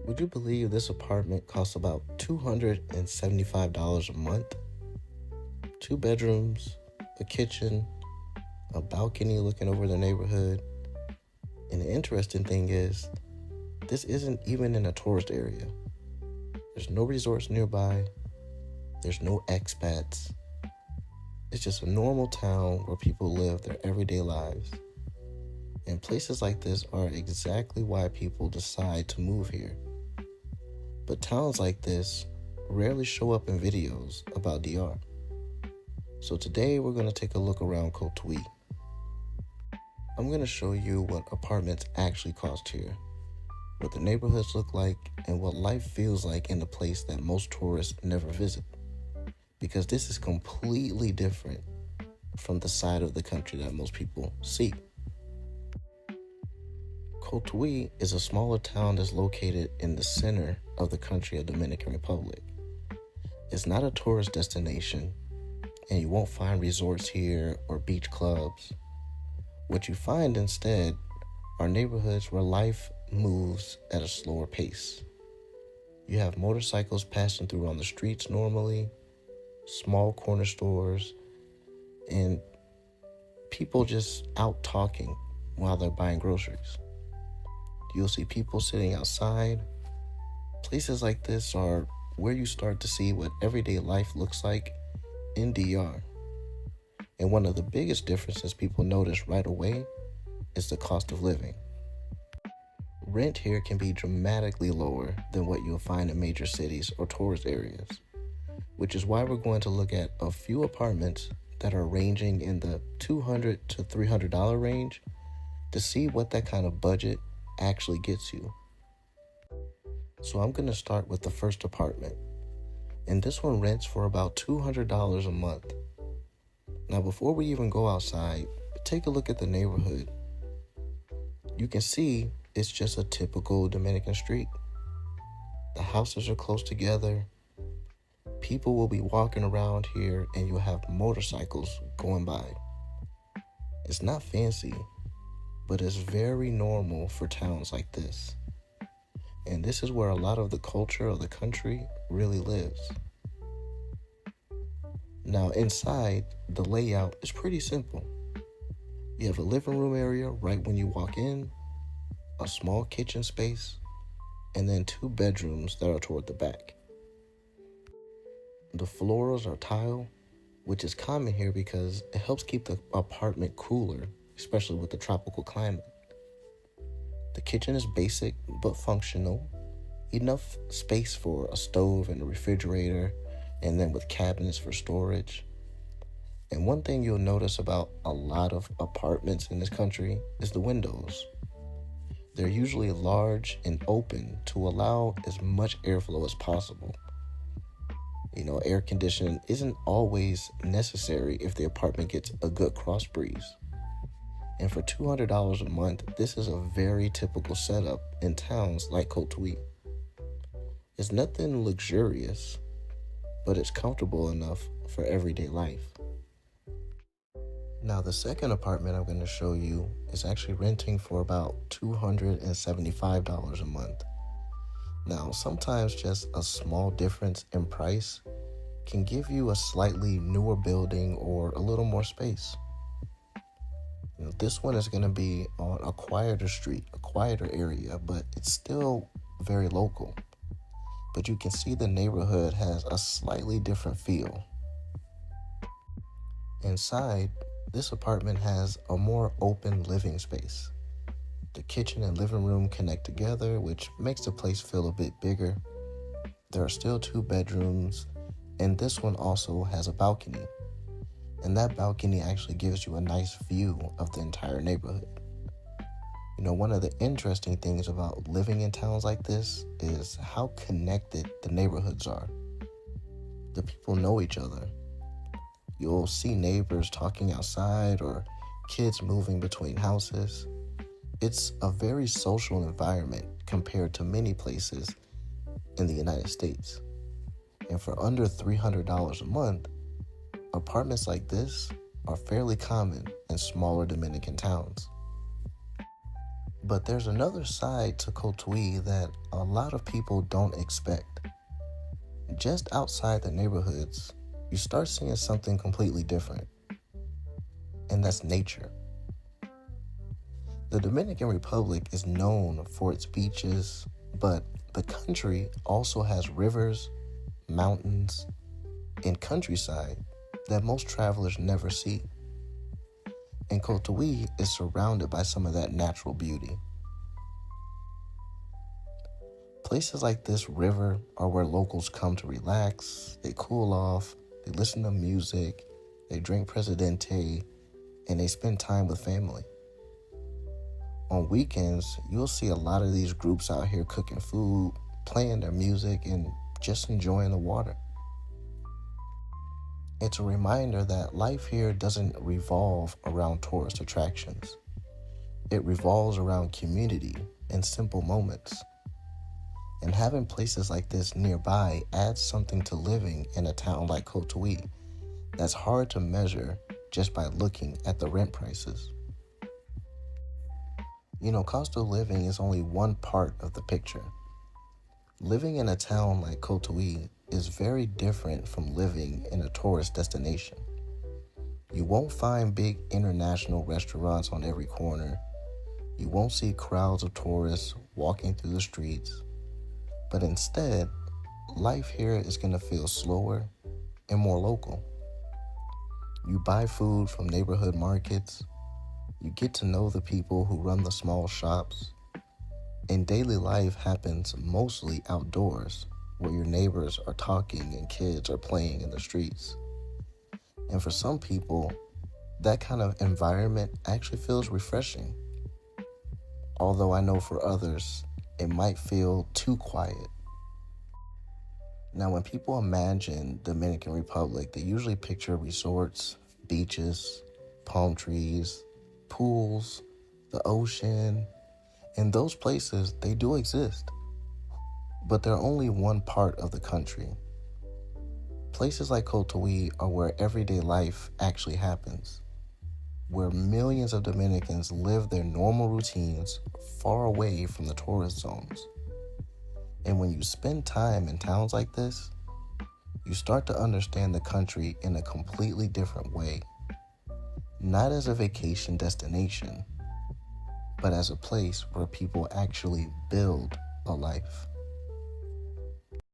Would you believe this apartment costs about $275 a month? Two bedrooms, a kitchen, a balcony looking over the neighborhood. And the interesting thing is, this isn't even in a tourist area. There's no resorts nearby. There's no expats. It's just a normal town where people live their everyday lives. And places like this are exactly why people decide to move here. But towns like this rarely show up in videos about DR. So today we're going to take a look around Cotuí. I'm going to show you what apartments actually cost here, what the neighborhoods look like, and what life feels like in a place that most tourists never visit. Because this is completely different from the side of the country that most people see. Cotuí is a smaller town that's located in the center of the country of Dominican Republic. It's not a tourist destination, and you won't find resorts here or beach clubs. What you find instead are neighborhoods where life moves at a slower pace. You have motorcycles passing through on the streets normally, small corner stores, and people just out talking while they're buying groceries. You'll see people sitting outside. Places like this are where you start to see what everyday life looks like in DR. And one of the biggest differences people notice right away is the cost of living. Rent here can be dramatically lower than what you'll find in major cities or tourist areas, which is why we're going to look at a few apartments that are ranging in the $200 to $300 range to see what that kind of budget actually gets you. So I'm going to start with the first apartment, and this one rents for about $200 a month. Now, before we even go outside, take a look at the neighborhood. You can see it's just a typical Dominican street. The houses are close together. People will be walking around here, and you'll have motorcycles going by. It's not fancy, but it's very normal for towns like this. And this is where a lot of the culture of the country really lives. Now inside, the layout is pretty simple. You have a living room area right when you walk in, a small kitchen space, and then two bedrooms that are toward the back. The floors are tile, which is common here because it helps keep the apartment cooler, especially with the tropical climate. The kitchen is basic but functional, enough space for a stove and a refrigerator, and then with cabinets for storage. And one thing you'll notice about a lot of apartments in this country is the windows. They're usually large and open to allow as much airflow as possible. Air conditioning isn't always necessary if the apartment gets a good cross breeze. And for $200 a month, this is a very typical setup in towns like Cotuí. It's nothing luxurious, but it's comfortable enough for everyday life. Now, the second apartment I'm going to show you is actually renting for about $275 a month. Now, sometimes just a small difference in price can give you a slightly newer building or a little more space. This one is going to be on a quieter street, a quieter area, but it's still very local. But you can see the neighborhood has a slightly different feel. Inside, this apartment has a more open living space. The kitchen and living room connect together, which makes the place feel a bit bigger. There are still two bedrooms, and this one also has a balcony. And that balcony actually gives you a nice view of the entire neighborhood. One of the interesting things about living in towns like this is how connected the neighborhoods are. The people know each other. You'll see neighbors talking outside or kids moving between houses. It's a very social environment compared to many places in the United States. And for under $300 a month, apartments like this are fairly common in smaller Dominican towns. But there's another side to Cotuí that a lot of people don't expect. Just outside the neighborhoods, you start seeing something completely different, and that's nature. The Dominican Republic is known for its beaches, but the country also has rivers, mountains, and countryside that most travelers never see. And Cotuí is surrounded by some of that natural beauty. Places like this river are where locals come to relax, they cool off, they listen to music, they drink Presidente, and they spend time with family. On weekends, you'll see a lot of these groups out here cooking food, playing their music, and just enjoying the water. It's a reminder that life here doesn't revolve around tourist attractions. It revolves around community and simple moments. And having places like this nearby adds something to living in a town like Cotuí that's hard to measure just by looking at the rent prices. Cost of living is only one part of the picture. Living in a town like Cotuí is very different from living in a tourist destination. You won't find big international restaurants on every corner. You won't see crowds of tourists walking through the streets. But instead, life here is going to feel slower and more local. You buy food from neighborhood markets. You get to know the people who run the small shops. And daily life happens mostly outdoors, where your neighbors are talking and kids are playing in the streets. And for some people, that kind of environment actually feels refreshing. Although I know for others, it might feel too quiet. Now, when people imagine Dominican Republic, they usually picture resorts, beaches, palm trees, pools, the ocean, and those places, they do exist. But they're only one part of the country. Places like Cotuí are where everyday life actually happens, where millions of Dominicans live their normal routines far away from the tourist zones. And when you spend time in towns like this, you start to understand the country in a completely different way. Not as a vacation destination, but as a place where people actually build a life.